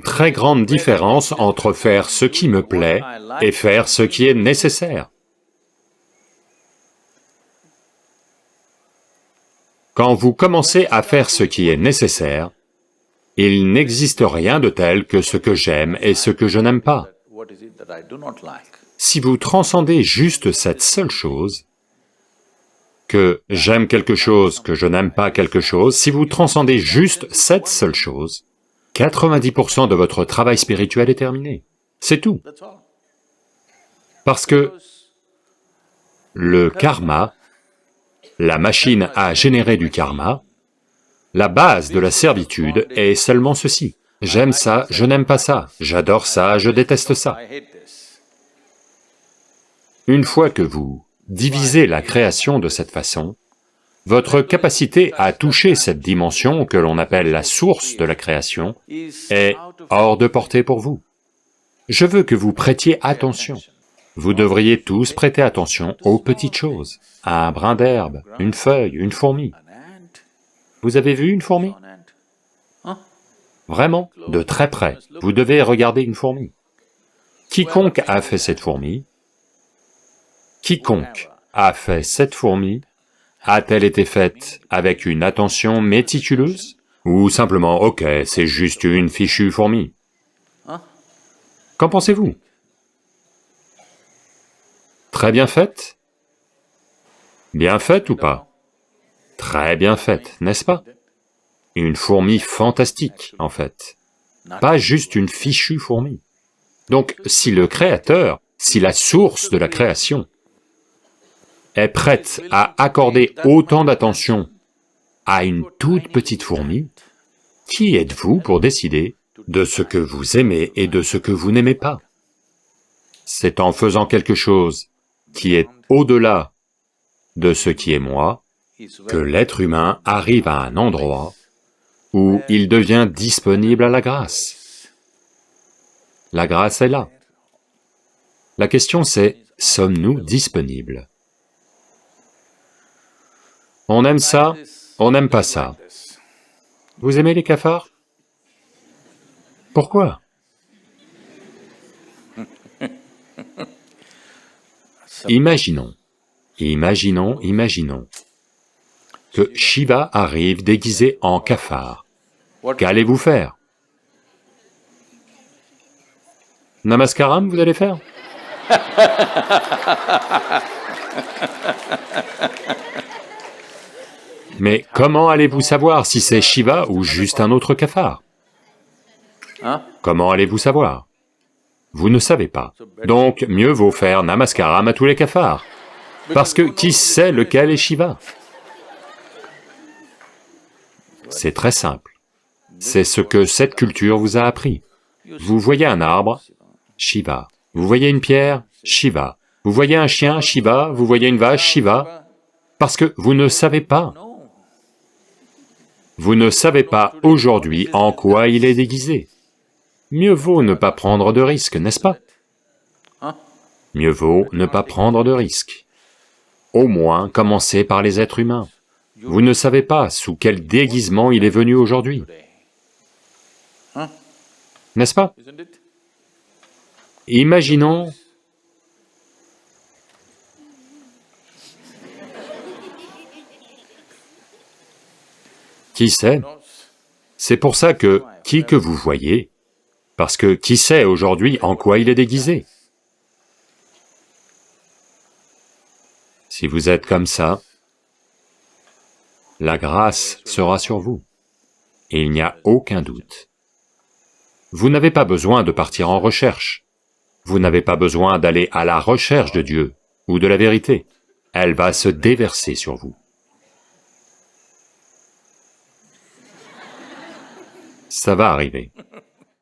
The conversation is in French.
très grande différence entre faire ce qui me plaît et faire ce qui est nécessaire. Quand vous commencez à faire ce qui est nécessaire, il n'existe rien de tel que ce que j'aime et ce que je n'aime pas. Si vous transcendez juste cette seule chose, que j'aime quelque chose, que je n'aime pas quelque chose, si vous transcendez juste cette seule chose, 90% de votre travail spirituel est terminé. C'est tout. Parce que le karma, la machine à générer du karma, la base de la servitude est seulement ceci. J'aime ça, je n'aime pas ça, j'adore ça, je déteste ça. Une fois que vous divisez la création de cette façon, votre capacité à toucher cette dimension que l'on appelle la source de la création est hors de portée pour vous. Je veux que vous prêtiez attention. Vous devriez tous prêter attention aux petites choses, à un brin d'herbe, une feuille, une fourmi. Vous avez vu une fourmi? Vraiment, de très près, vous devez regarder une fourmi. Quiconque a fait cette fourmi, quiconque a fait cette fourmi, a-t-elle été faite avec une attention méticuleuse? Ou simplement, ok, c'est juste une fichue fourmi? Qu'en pensez-vous? Très bien faite? Bien faite ou pas? Très bien faite, n'est-ce pas? Une fourmi fantastique, en fait. Pas juste une fichue fourmi. Donc, si le Créateur, si la source de la création est prête à accorder autant d'attention à une toute petite fourmi, qui êtes-vous pour décider de ce que vous aimez et de ce que vous n'aimez pas? C'est en faisant quelque chose qui est au-delà de ce qui est moi, que l'être humain arrive à un endroit où il devient disponible à la grâce. La grâce est là. La question c'est, sommes-nous disponibles? On aime ça, on n'aime pas ça. Vous aimez les cafards? Pourquoi? Imaginons que Shiva arrive déguisé en cafard. Qu'allez-vous faire? Namaskaram, vous allez faire? Mais comment allez-vous savoir si c'est Shiva ou juste un autre cafard? Comment allez-vous savoir? Vous ne savez pas. Donc, mieux vaut faire Namaskaram à tous les cafards. Parce que qui sait lequel est Shiva? C'est très simple. C'est ce que cette culture vous a appris. Vous voyez un arbre, Shiva. Vous voyez une pierre, Shiva. Vous voyez un chien, Shiva. Vous voyez une vache, Shiva. Parce que vous ne savez pas. Vous ne savez pas aujourd'hui en quoi il est déguisé. Mieux vaut ne pas prendre de risques, n'est-ce pas? Mieux vaut ne pas prendre de risques. Au moins, commencez par les êtres humains. Vous ne savez pas sous quel déguisement il est venu aujourd'hui. N'est-ce pas? Imaginons... Qui sait? C'est pour ça que, qui que vous voyez, parce que qui sait aujourd'hui en quoi il est déguisé? Si vous êtes comme ça, la grâce sera sur vous, et il n'y a aucun doute. Vous n'avez pas besoin de partir en recherche, vous n'avez pas besoin d'aller à la recherche de Dieu ou de la vérité, elle va se déverser sur vous. Ça va arriver.